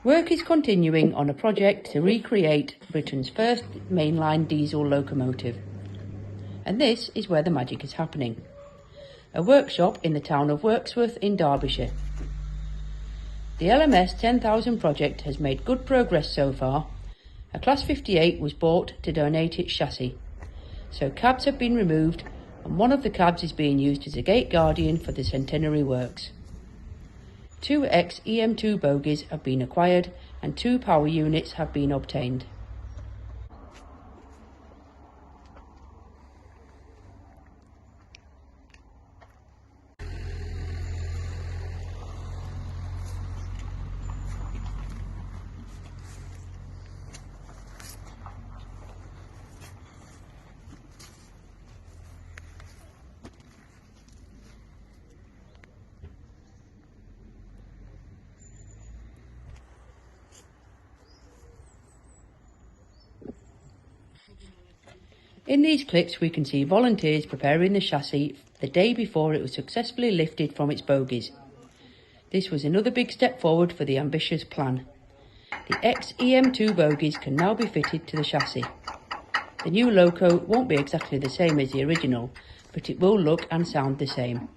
Work is continuing on a project to recreate Britain's first mainline diesel locomotive. And this is where the magic is happening. A workshop in the town of Wirksworth in Derbyshire. The LMS 10,000 project has made good progress so far. A Class 58 was bought to donate its chassis. So cabs have been removed and one of the cabs is being used as a gate guardian for the Centenary works. 2 EM2 bogies have been acquired and 2 power units have been obtained. In these clips we can see volunteers preparing the chassis the day before it was successfully lifted from its bogies. This was another big step forward for the ambitious plan. The EM2 bogies can now be fitted to the chassis. The new loco won't be exactly the same as the original, but it will look and sound the same.